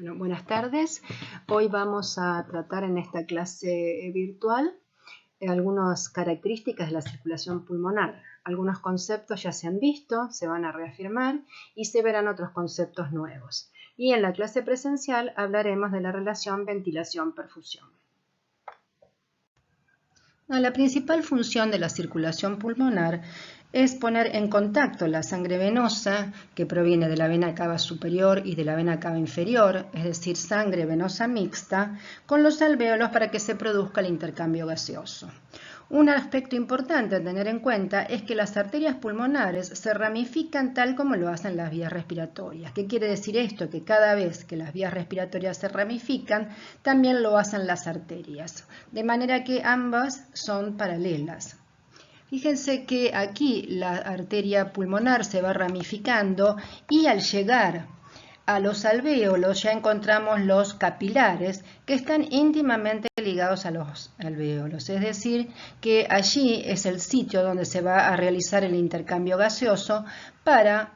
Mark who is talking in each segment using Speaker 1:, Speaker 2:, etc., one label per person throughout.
Speaker 1: Bueno, buenas tardes. Hoy vamos a tratar en esta clase virtual algunas características de la circulación pulmonar. Algunos conceptos ya se han visto, se van a reafirmar y se verán otros conceptos nuevos. Y en la clase presencial hablaremos de la relación ventilación-perfusión. La principal función de la circulación pulmonar es poner en contacto la sangre venosa que proviene de la vena cava superior y de la vena cava inferior, es decir, sangre venosa mixta, con los alvéolos para que se produzca el intercambio gaseoso. Un aspecto importante a tener en cuenta es que las arterias pulmonares se ramifican tal como lo hacen las vías respiratorias. ¿Qué quiere decir esto? Que cada vez que las vías respiratorias se ramifican, también lo hacen las arterias, de manera que ambas son paralelas. Fíjense que aquí la arteria pulmonar se va ramificando y al llegar a los alvéolos ya encontramos los capilares que están íntimamente ligados a los alvéolos, es decir, que allí es el sitio donde se va a realizar el intercambio gaseoso para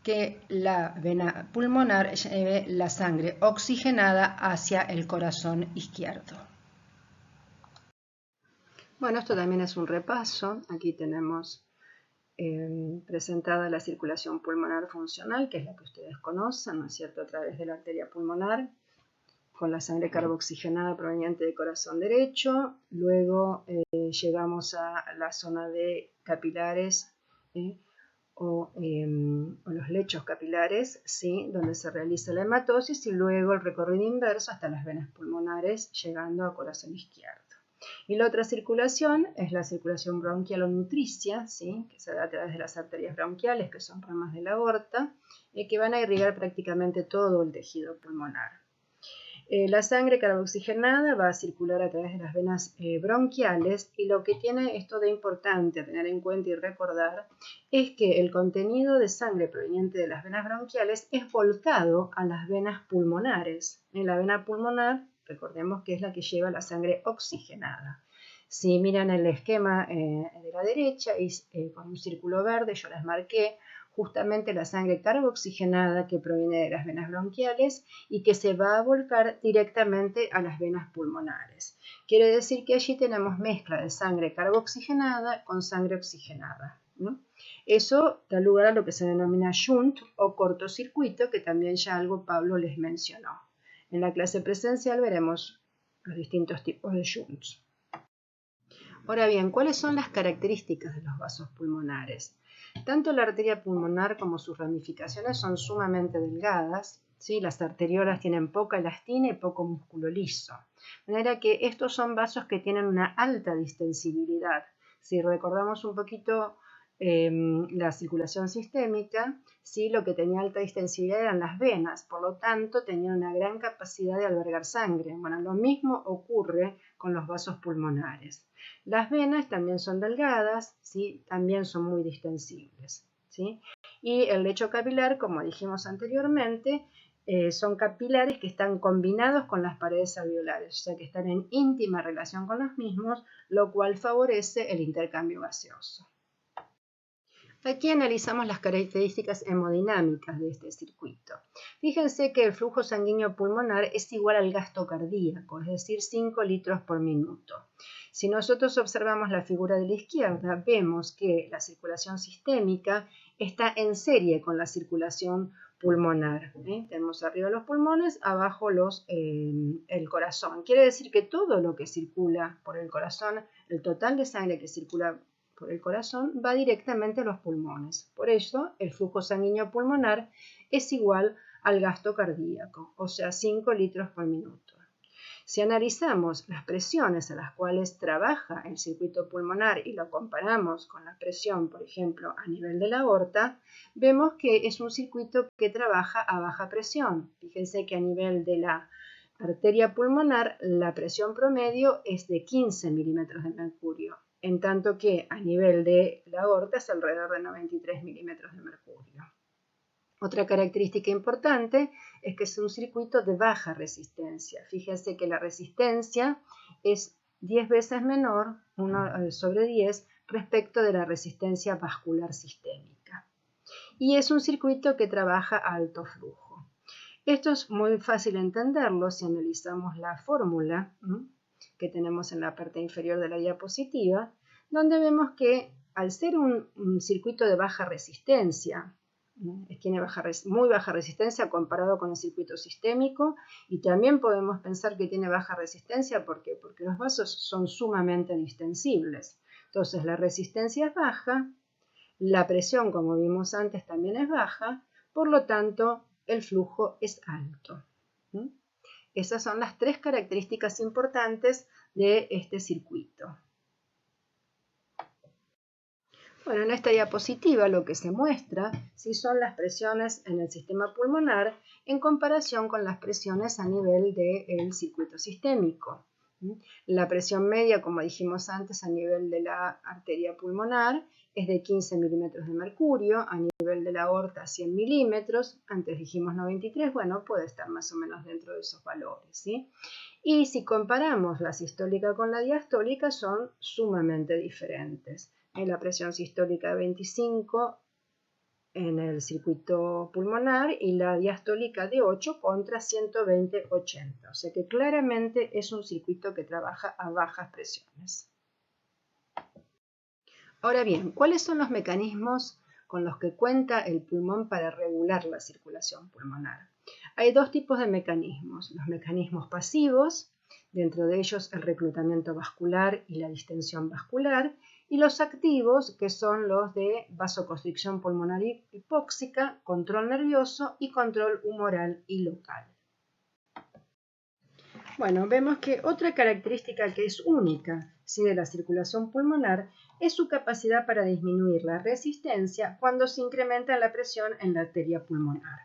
Speaker 1: que la vena pulmonar lleve la sangre oxigenada hacia el corazón izquierdo. Bueno, esto también es un repaso. Aquí tenemos presentada la circulación pulmonar funcional, que es la que ustedes conocen, ¿no es cierto?, a través de la arteria pulmonar, con la sangre carboxigenada proveniente del corazón derecho. Luego llegamos a la zona de capilares o los lechos capilares, ¿sí?, donde se realiza la hematosis, y luego el recorrido inverso hasta las venas pulmonares, llegando al corazón izquierdo. Y la otra circulación es la circulación bronquial o nutricia, ¿sí?, que se da a través de las arterias bronquiales, que son ramas de la aorta, que van a irrigar prácticamente todo el tejido pulmonar. La sangre carboxigenada va a circular a través de las venas bronquiales, y lo que tiene esto de importante a tener en cuenta y recordar es que el contenido de sangre proveniente de las venas bronquiales es volcado a las venas pulmonares. En la vena pulmonar, recordemos que es la que lleva la sangre oxigenada. Si miran el esquema de la derecha, con un círculo verde yo les marqué justamente la sangre carboxigenada que proviene de las venas bronquiales y que se va a volcar directamente a las venas pulmonares. Quiere decir que allí tenemos mezcla de sangre carboxigenada con sangre oxigenada, ¿no? Eso da lugar a lo que se denomina shunt o cortocircuito, que también ya algo Pablo les mencionó. En la clase presencial veremos los distintos tipos de shunts. Ahora bien, ¿cuáles son las características de los vasos pulmonares? Tanto la arteria pulmonar como sus ramificaciones son sumamente delgadas, ¿sí? Las arteriolas tienen poca elastina y poco músculo liso. De manera que estos son vasos que tienen una alta distensibilidad. Si recordamos un poquito la circulación sistémica, ¿sí?, lo que tenía alta distensibilidad eran las venas, por lo tanto tenían una gran capacidad de albergar sangre. Bueno, lo mismo ocurre con los vasos pulmonares. Las venas también son delgadas, ¿sí?, también son muy distensibles, ¿sí? Y el lecho capilar, como dijimos anteriormente, son capilares que están combinados con las paredes alveolares, o sea que están en íntima relación con los mismos, lo cual favorece el intercambio gaseoso. Aquí analizamos las características hemodinámicas de este circuito. Fíjense que el flujo sanguíneo pulmonar es igual al gasto cardíaco, es decir, 5 litros por minuto. Si nosotros observamos la figura de la izquierda, vemos que la circulación sistémica está en serie con la circulación pulmonar. Tenemos arriba los pulmones, abajo el corazón. Quiere decir que todo lo que circula por el corazón, el total de sangre que circula por el corazón, va directamente a los pulmones. Por eso, el flujo sanguíneo pulmonar es igual al gasto cardíaco, o sea, 5 litros por minuto. Si analizamos las presiones a las cuales trabaja el circuito pulmonar y lo comparamos con la presión, por ejemplo, a nivel de la aorta, vemos que es un circuito que trabaja a baja presión. Fíjense que a nivel de la arteria pulmonar, la presión promedio es de 15 milímetros de mercurio, en tanto que a nivel de la aorta es alrededor de 93 milímetros de mercurio. Otra característica importante es que es un circuito de baja resistencia. Fíjense que la resistencia es 10 veces menor, 1 sobre 10, respecto de la resistencia vascular sistémica. Y es un circuito que trabaja a alto flujo. Esto es muy fácil entenderlo si analizamos la fórmula que tenemos en la parte inferior de la diapositiva, donde vemos que al ser un circuito de baja resistencia, tiene muy baja resistencia comparado con el circuito sistémico, y también podemos pensar que tiene baja resistencia porque los vasos son sumamente distensibles. Entonces la resistencia es baja, la presión, como vimos antes, también es baja, por lo tanto el flujo es alto. Esas son las tres características importantes de este circuito. Bueno, en esta diapositiva lo que se muestra son las presiones en el sistema pulmonar en comparación con las presiones a nivel del circuito sistémico. La presión media, como dijimos antes, a nivel de la arteria pulmonar es de 15 milímetros de mercurio, a nivel de la aorta 100 milímetros, antes dijimos 93, bueno, puede estar más o menos dentro de esos valores, ¿sí? Y si comparamos la sistólica con la diastólica, son sumamente diferentes. La presión sistólica 25 en el circuito pulmonar y la diastólica de 8 contra 120-80. O sea que claramente es un circuito que trabaja a bajas presiones. Ahora bien, ¿cuáles son los mecanismos con los que cuenta el pulmón para regular la circulación pulmonar? Hay dos tipos de mecanismos: los mecanismos pasivos, dentro de ellos el reclutamiento vascular y la distensión vascular, y los activos, que son los de vasoconstricción pulmonar hipóxica, control nervioso y control humoral y local. Bueno, vemos que otra característica que es única de la circulación pulmonar es su capacidad para disminuir la resistencia cuando se incrementa la presión en la arteria pulmonar.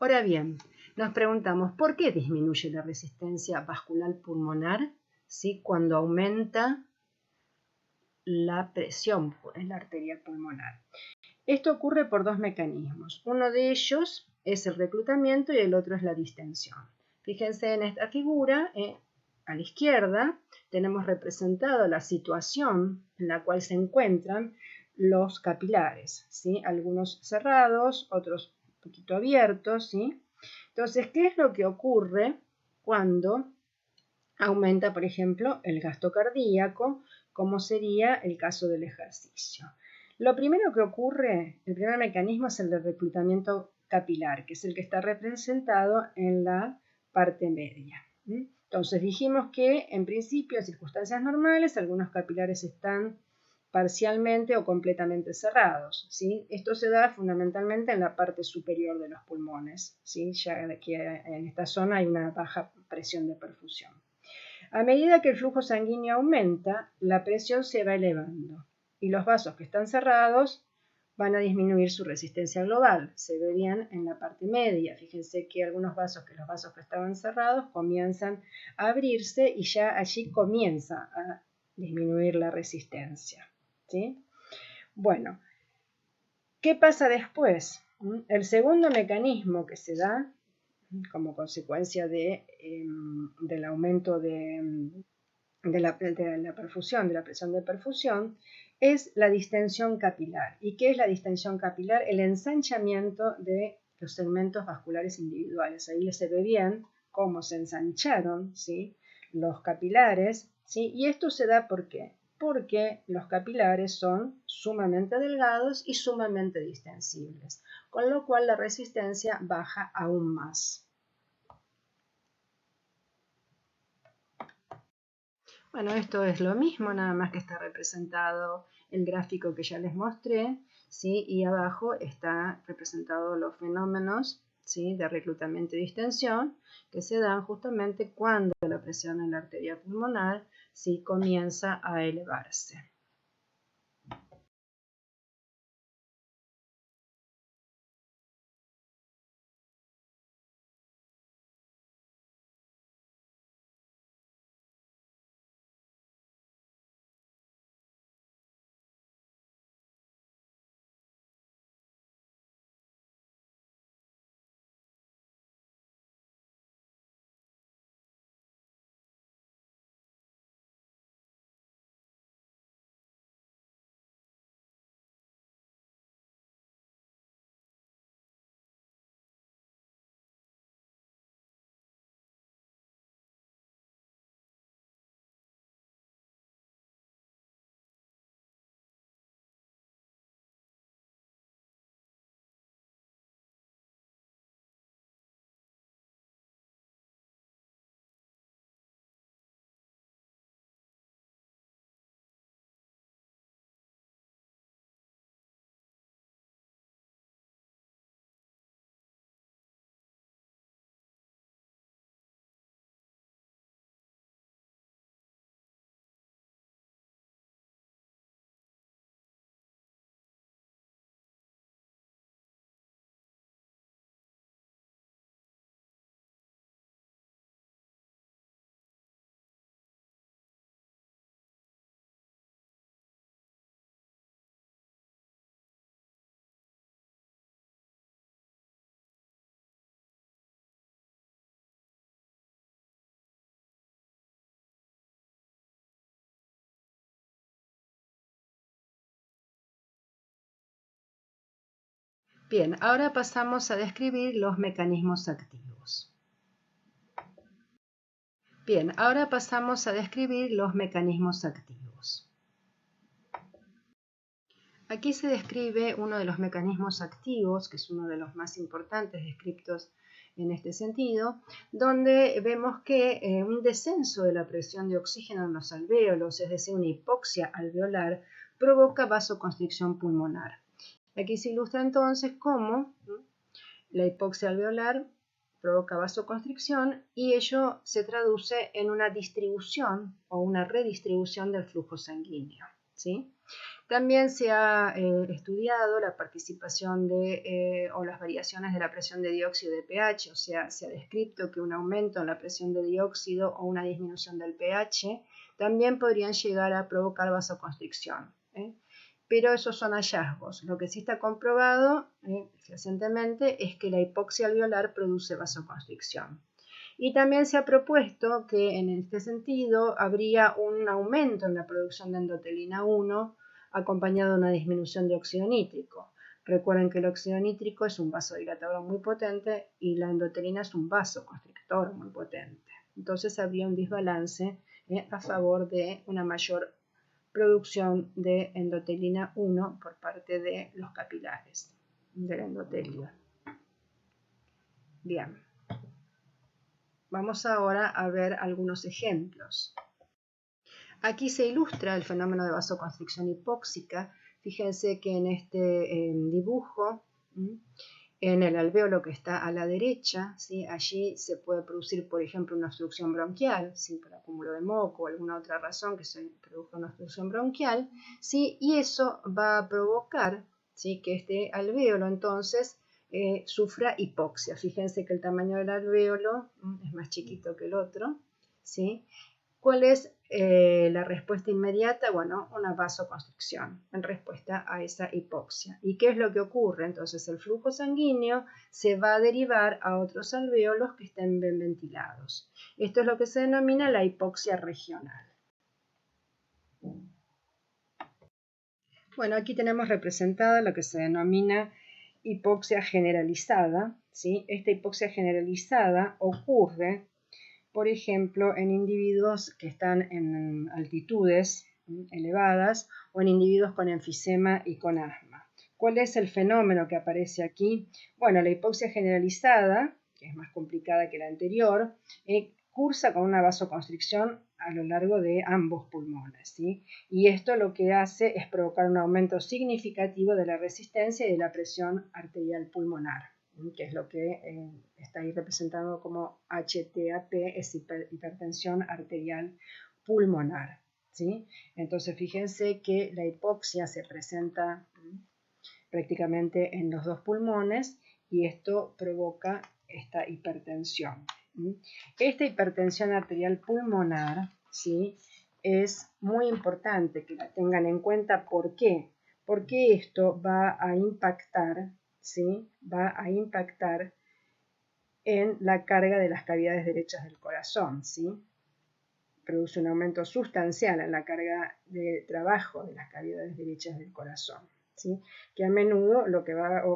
Speaker 1: Ahora bien, nos preguntamos ¿por qué disminuye la resistencia vascular pulmonar cuando aumenta la presión en la arteria pulmonar? Esto ocurre por dos mecanismos. Uno de ellos es el reclutamiento y el otro es la distensión. Fíjense en esta figura, a la izquierda tenemos representado la situación en la cual se encuentran los capilares, algunos cerrados, otros un poquito abiertos. Entonces, ¿qué es lo que ocurre cuando aumenta, por ejemplo, el gasto cardíaco, como sería el caso del ejercicio? Lo primero que ocurre, el primer mecanismo es el de reclutamiento capilar, que es el que está representado en la parte media. Entonces dijimos que en principio, en circunstancias normales, algunos capilares están parcialmente o completamente cerrados. Esto se da fundamentalmente en la parte superior de los pulmones, ya que en esta zona hay una baja presión de perfusión. A medida que el flujo sanguíneo aumenta, la presión se va elevando y los vasos que están cerrados, van a disminuir su resistencia global. Se ve bien en la parte media. Fíjense que algunos vasos, los vasos que estaban cerrados, comienzan a abrirse y ya allí comienza a disminuir la resistencia, ¿sí? Bueno, ¿qué pasa después? El segundo mecanismo que se da como consecuencia del aumento de la perfusión, de la presión de perfusión, es la distensión capilar. ¿Y qué es la distensión capilar? El ensanchamiento de los segmentos vasculares individuales. Ahí se ve bien cómo se ensancharon, ¿sí?, los capilares, ¿sí? Y esto se da ¿por qué? Porque los capilares son sumamente delgados y sumamente distensibles, con lo cual la resistencia baja aún más. Bueno, esto es lo mismo, nada más que está representado el gráfico que ya les mostré, ¿sí? Y abajo está representado los fenómenos, ¿sí?, de reclutamiento y distensión que se dan justamente cuando la presión en la arteria pulmonar, ¿sí?, comienza a elevarse. Bien, ahora pasamos a describir los mecanismos activos. Bien, ahora pasamos a describir los mecanismos activos. Aquí se describe uno de los mecanismos activos, que es uno de los más importantes descritos en este sentido, donde vemos que un descenso de la presión de oxígeno en los alvéolos, es decir, una hipoxia alveolar, provoca vasoconstricción pulmonar. Aquí se ilustra entonces cómo la hipoxia alveolar provoca vasoconstricción y ello se traduce en una distribución o una redistribución del flujo sanguíneo, ¿sí? También se ha estudiado la participación o las variaciones de la presión de dióxido de pH, o sea, se ha descrito que un aumento en la presión de dióxido o una disminución del pH también podrían llegar a provocar vasoconstricción, pero esos son hallazgos. Lo que sí está comprobado recientemente es que la hipoxia alveolar produce vasoconstricción. Y también se ha propuesto que en este sentido habría un aumento en la producción de endotelina 1 acompañado de una disminución de óxido nítrico. Recuerden que el óxido nítrico es un vasodilatador muy potente y la endotelina es un vasoconstrictor muy potente. Entonces habría un desbalance a favor de una mayor producción de endotelina 1 por parte de los capilares del endotelio. Bien. Vamos ahora a ver algunos ejemplos. Aquí se ilustra el fenómeno de vasoconstricción hipóxica. Fíjense que en este dibujo, en el alvéolo que está a la derecha, ¿sí?, allí se puede producir, por ejemplo, una obstrucción bronquial, ¿sí?, por acúmulo de moco o alguna otra razón que se produzca una obstrucción bronquial, ¿sí?, y eso va a provocar, ¿sí? Que este alvéolo entonces sufra hipoxia. Fíjense que el tamaño del alvéolo es más chiquito que el otro, ¿sí? ¿Cuál es la respuesta inmediata? Bueno, una vasoconstricción en respuesta a esa hipoxia. ¿Y qué es lo que ocurre? Entonces el flujo sanguíneo se va a derivar a otros alvéolos que estén bien ventilados. Esto es lo que se denomina la hipoxia regional. Bueno, aquí tenemos representada lo que se denomina hipoxia generalizada, ¿sí? Esta hipoxia generalizada ocurre, por ejemplo, en individuos que están en altitudes elevadas o en individuos con enfisema y con asma. ¿Cuál es el fenómeno que aparece aquí? Bueno, la hipoxia generalizada, que es más complicada que la anterior, cursa con una vasoconstricción a lo largo de ambos pulmones, ¿sí? Y esto lo que hace es provocar un aumento significativo de la resistencia y de la presión arterial pulmonar, que es lo que está ahí representado como HTAP, es hipertensión arterial pulmonar, ¿sí? Entonces fíjense que la hipoxia se presenta prácticamente en los dos pulmones y esto provoca esta hipertensión. Esta hipertensión arterial pulmonar, ¿sí? Es muy importante que la tengan en cuenta. ¿Por qué? Porque esto va a impactar, ¿sí? Va a impactar en la carga de las cavidades derechas del corazón, ¿sí? Produce un aumento sustancial en la carga de trabajo de las cavidades derechas del corazón, ¿sí? Que a menudo lo que va a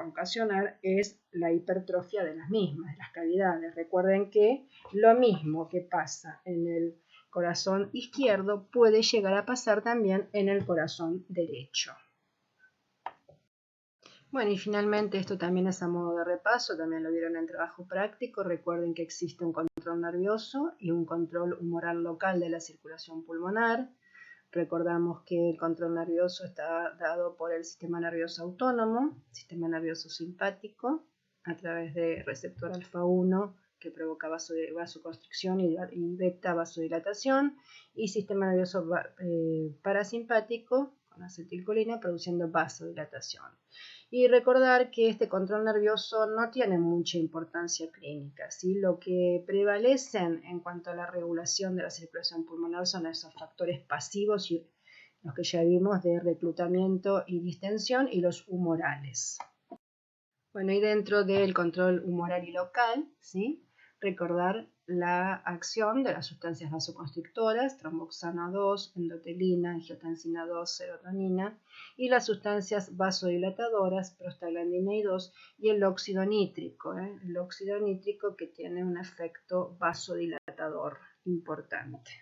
Speaker 1: ocasionar es la hipertrofia de las mismas, de las cavidades. Recuerden que lo mismo que pasa en el corazón izquierdo puede llegar a pasar también en el corazón derecho. Bueno, y finalmente esto también es a modo de repaso, también lo vieron en trabajo práctico. Recuerden que existe un control nervioso y un control humoral local de la circulación pulmonar. Recordamos que el control nervioso está dado por el sistema nervioso autónomo, sistema nervioso simpático, a través de receptor alfa 1 que provoca vasoconstricción y beta vasodilatación, y sistema nervioso parasimpático con acetilcolina produciendo vasodilatación. Y recordar que este control nervioso no tiene mucha importancia clínica, ¿sí? Lo que prevalecen en cuanto a la regulación de la circulación pulmonar son esos factores pasivos, y los que ya vimos de reclutamiento y distensión, y los humorales. Bueno, y dentro del control humoral y local, ¿sí? Recordar la acción de las sustancias vasoconstrictoras, tromboxana 2, endotelina, angiotensina 2, serotonina, y las sustancias vasodilatadoras, prostaglandina y 2, y el óxido nítrico, el óxido nítrico que tiene un efecto vasodilatador importante.